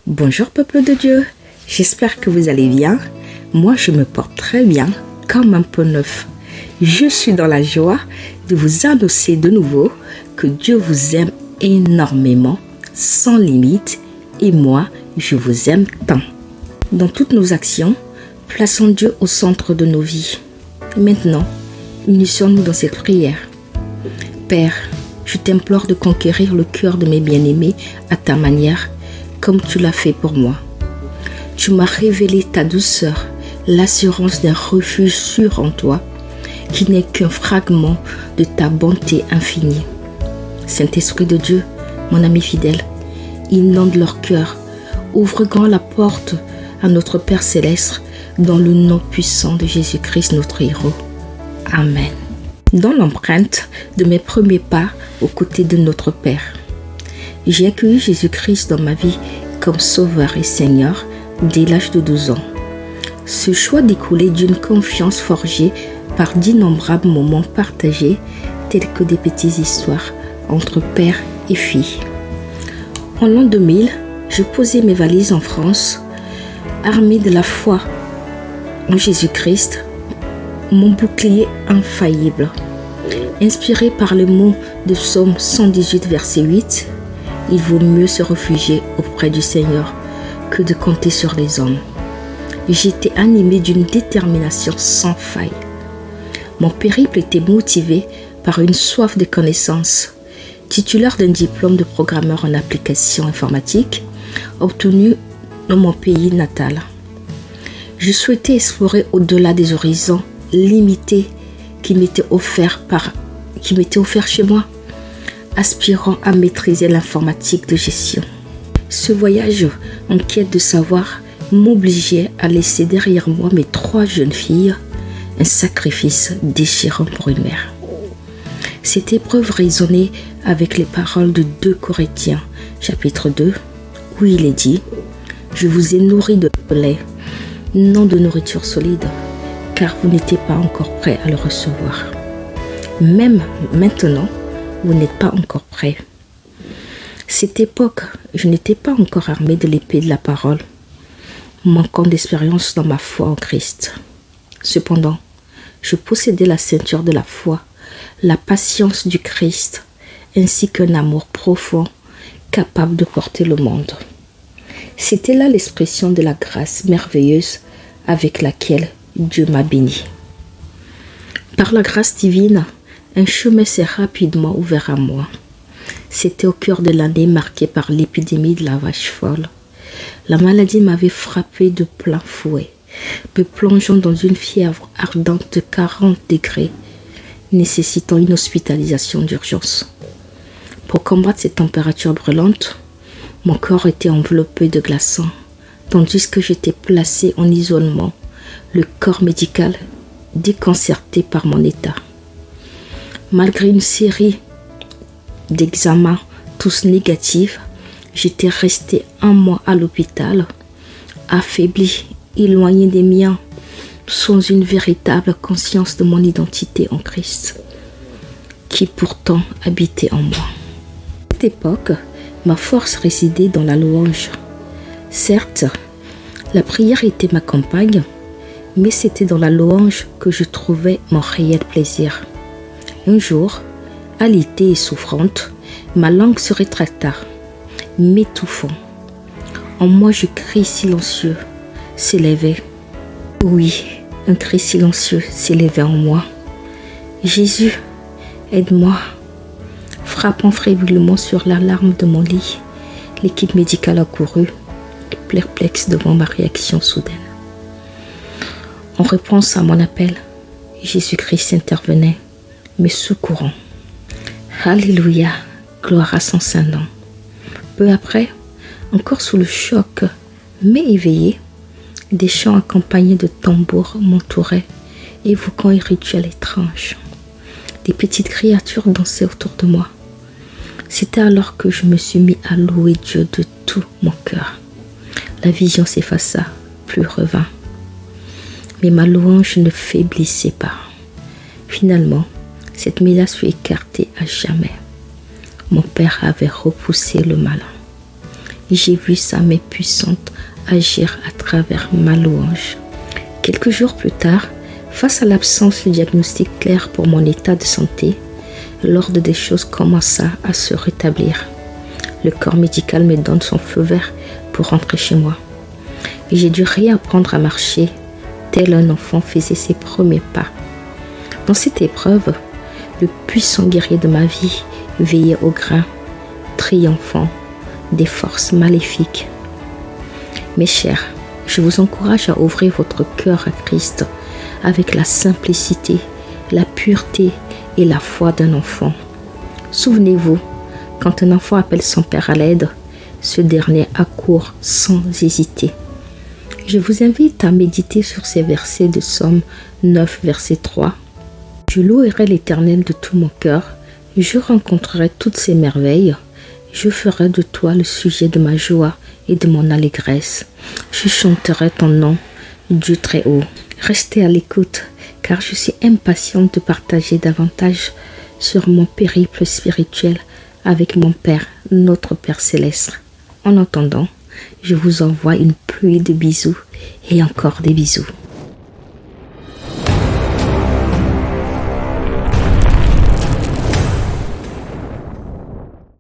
Bonjour peuple de Dieu, j'espère que vous allez bien. Moi je me porte très bien, comme un peu neuf. Je suis dans la joie de vous annoncer de nouveau que Dieu vous aime énormément, sans limite, et moi je vous aime tant. Dans toutes nos actions, plaçons Dieu au centre de nos vies. Maintenant, unissons-nous dans cette prière. Père, je t'implore de conquérir le cœur de mes bien-aimés à ta manière, comme tu l'as fait pour moi. Tu m'as révélé ta douceur, l'assurance d'un refuge sûr en toi, qui n'est qu'un fragment de ta bonté infinie. Saint-Esprit de Dieu, mon ami fidèle, inonde leur cœur, ouvre grand la porte à notre Père Céleste, dans le nom puissant de Jésus-Christ, notre héros. Amen. Dans l'empreinte de mes premiers pas aux côtés de notre Père, j'ai accueilli Jésus-Christ dans ma vie comme Sauveur et Seigneur dès l'âge de 12 ans. Ce choix découlait d'une confiance forgée par d'innombrables moments partagés, tels que des petites histoires entre père et fille. En l'an 2000, je posais mes valises en France, armée de la foi en Jésus-Christ, mon bouclier infaillible. Inspiré par les mots de Psaume 118, verset 8, il vaut mieux se réfugier auprès du Seigneur que de compter sur les hommes. J'étais animée d'une détermination sans faille. Mon périple était motivé par une soif de connaissances. Titulaire d'un diplôme de programmeur en application informatique, obtenu dans mon pays natal. Je souhaitais explorer au-delà des horizons limités qui m'étaient offerts chez moi, aspirant à maîtriser l'informatique de gestion. Ce voyage en quête de savoir m'obligeait à laisser derrière moi mes 3 jeunes filles, un sacrifice déchirant pour une mère. Cette épreuve résonnait avec les paroles de 2 Corinthiens, chapitre 2, où il est dit « Je vous ai nourri de lait, non de nourriture solide, car vous n'étiez pas encore prêts à le recevoir. Même maintenant, vous n'êtes pas encore prêts. » Cette époque, je n'étais pas encore armée de l'épée de la parole, manquant d'expérience dans ma foi en Christ. Cependant, je possédais la ceinture de la foi, la patience du Christ, ainsi qu'un amour profond, capable de porter le monde. C'était là l'expression de la grâce merveilleuse avec laquelle Dieu m'a béni. Par la grâce divine, un chemin s'est rapidement ouvert à moi. C'était au cœur de l'année marquée par l'épidémie de la vache folle. La maladie m'avait frappé de plein fouet, me plongeant dans une fièvre ardente de 40 degrés, nécessitant une hospitalisation d'urgence. Pour combattre cette température brûlante, mon corps était enveloppé de glaçons, tandis que j'étais placé en isolement, le corps médical déconcerté par mon état. Malgré une série d'examens, tous négatifs, j'étais resté 1 mois à l'hôpital, affaibli, éloigné des miens, sans une véritable conscience de mon identité en Christ, qui pourtant habitait en moi. À cette époque, ma force résidait dans la louange. Certes, la prière était ma compagne, mais c'était dans la louange que je trouvais mon réel plaisir. Un jour, alitée et souffrante, ma langue se rétracta, m'étouffant. En moi, un cri silencieux s'élevait. Oui, un cri silencieux s'élevait en moi. Jésus, aide-moi. Frappant fréboulement sur l'alarme de mon lit, l'équipe médicale accourut, perplexe devant ma réaction soudaine. En réponse à mon appel, Jésus-Christ intervenait, me secourant. Alléluia, gloire à son saint nom. Peu après, encore sous le choc, mais éveillé, des chants accompagnés de tambours m'entouraient, évoquant un rituel étrange. Des petites créatures dansaient autour de moi. C'était alors que je me suis mis à louer Dieu de tout mon cœur. La vision s'effaça, plus revint. Mais ma louange ne faiblissait pas. Finalement, cette menace fut écartée à jamais. Mon père avait repoussé le malin. j'ai vu sa main puissante agir à travers ma louange. Quelques jours plus tard, face à l'absence de diagnostic clair pour mon état de santé, l'ordre des choses commença à se rétablir. Le corps médical me donne son feu vert pour rentrer chez moi. Et j'ai dû réapprendre à marcher, tel un enfant faisait ses premiers pas. Dans cette épreuve, le puissant guerrier de ma vie veillait au grain, triomphant des forces maléfiques. Mes chers, je vous encourage à ouvrir votre cœur à Christ avec la simplicité, la pureté et la foi d'un enfant. Souvenez-vous, quand un enfant appelle son père à l'aide, ce dernier accourt sans hésiter. Je vous invite à méditer sur ces versets de Psaume 9, verset 3. Je louerai l'Éternel de tout mon cœur, je rencontrerai toutes ses merveilles, je ferai de toi le sujet de ma joie et de mon allégresse. Je chanterai ton nom, Dieu très haut. Restez à l'écoute, car je suis impatiente de partager davantage sur mon périple spirituel avec mon Père, notre Père céleste. En attendant, je vous envoie une pluie de bisous et encore des bisous.